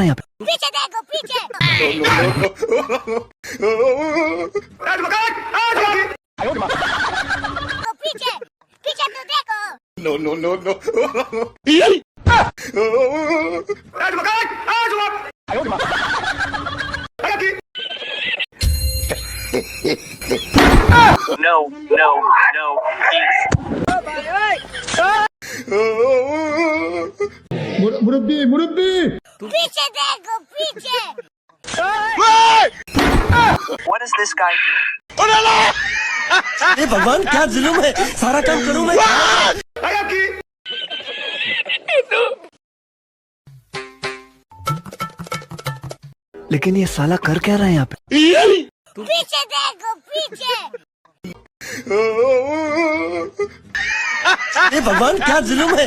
यहाँ पे पीछे देखो पीछे। तो पीछे पीछे तो देखो। No, no, no, no. No, no, no, please. मुरब्बी पीछे देखो पीछे। What is this guy doing? अरे भगवान क्या जुलूम है, सारा काम करूँ मैं। लेकिन ये साला कर क्या रहा है यहाँ पे? पीछे देखो पीछे। अरे भगवान क्या जुलूम है।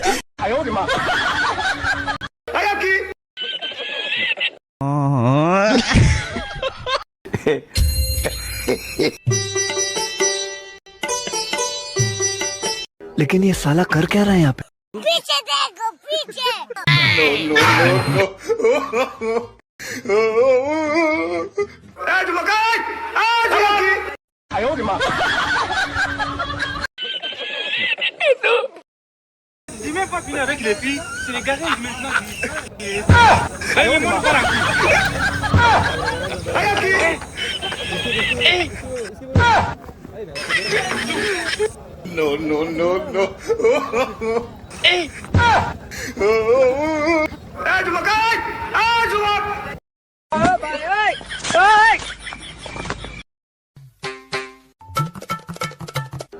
लेकिन ये साला कर क्या रहा है यहाँ पे? पीछे देखो पीछे। Dis-moi pas finir avec les filles, c'est les garés maintenant. Allez, mon parent. No, no, no, no.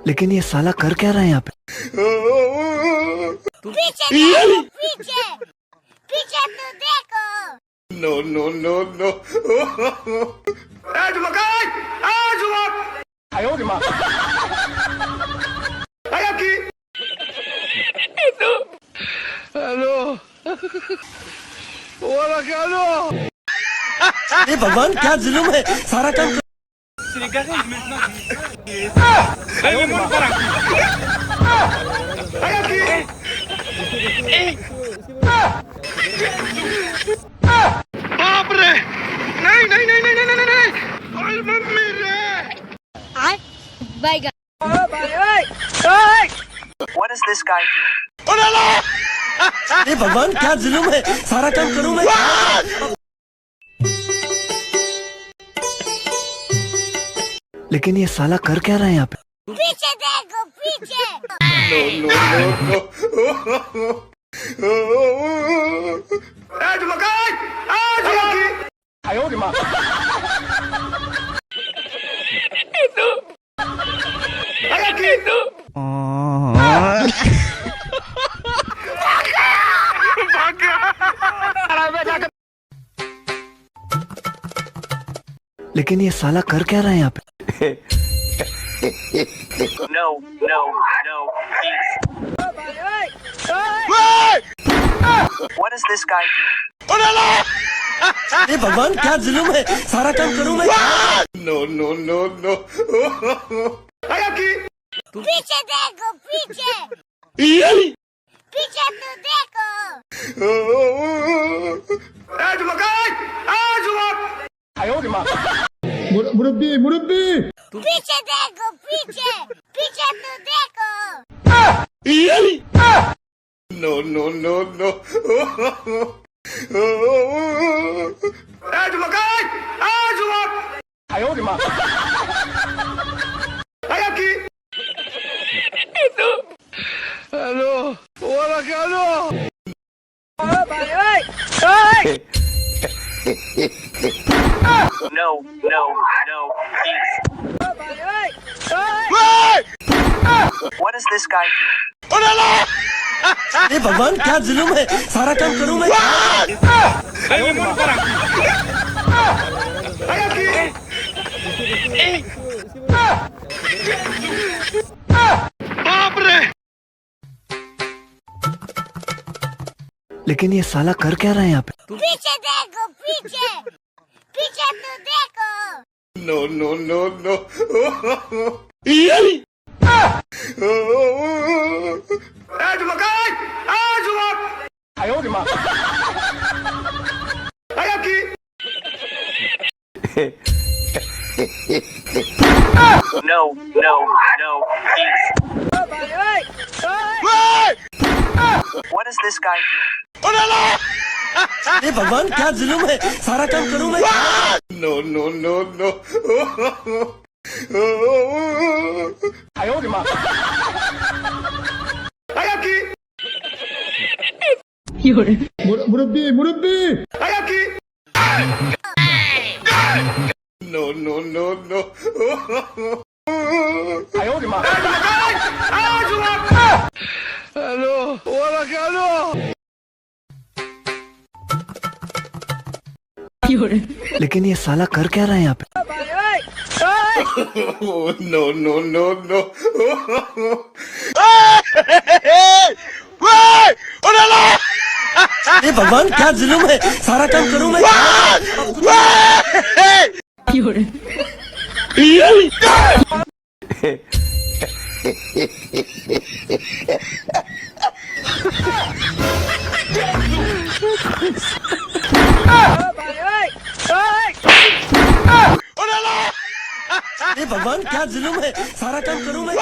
लेकिन ये साला कर क्या रहा है यहाँ पे? पीछे देखो पीछे। पीछे तो देखो। No, no, no, no. अरे भगवान क्या जुलूम है, सारा काम C'est les garés maintenant. Allez, mon parent. बाप रे नहीं नहीं नहीं नहीं नहीं नहीं ओए मम्मी रे बैगन। What is this guy doing? अरे भगवान क्या जुलूम है, सारा काम करूँ मैं। लेकिन ये साला कर क्या रहा है यहाँ पे? पीछे देखो पीछे। No, no, no, लेकिन ये साला कर क्या रहा है यहाँ पे? No, no, no, please. What is this guy doing? अरे भगवान क्या जुलूम है, सारा काम करूँ मैं। No, no, no, no. पीछे देखो पीछे। पीछे तो देखो। मुरब्बी पीछे देखो पीछे। पीछे तो देखो। No, no, no, no. No, no, no, please. What is this guy doing? अरे भगवान क्या जुलूम है, सारा काम करूँ मैं। Allez, mon parent. बाप रे लेकिन ये साला कर क्या रहा है यहाँ पे? पीछे देखो पीछे। पीछे तो देखो। No, no, no, no. No, no, no, please. What is this guy doing? हे भगवान क्या जुलुम है सारा काम करूं मैं No, no, no, no. Ayaki! मुरब्बी Ayaki! No, no, no, no. Hello, hola, Carlo. लेकिन ये साला कर क्या रहा है यहाँ पे Oh, no, no, no, no. हे भगवान क्या जुलुम है सारा काम करूं मैं हे भगवान क्या जुलुम है सारा काम करूं मैं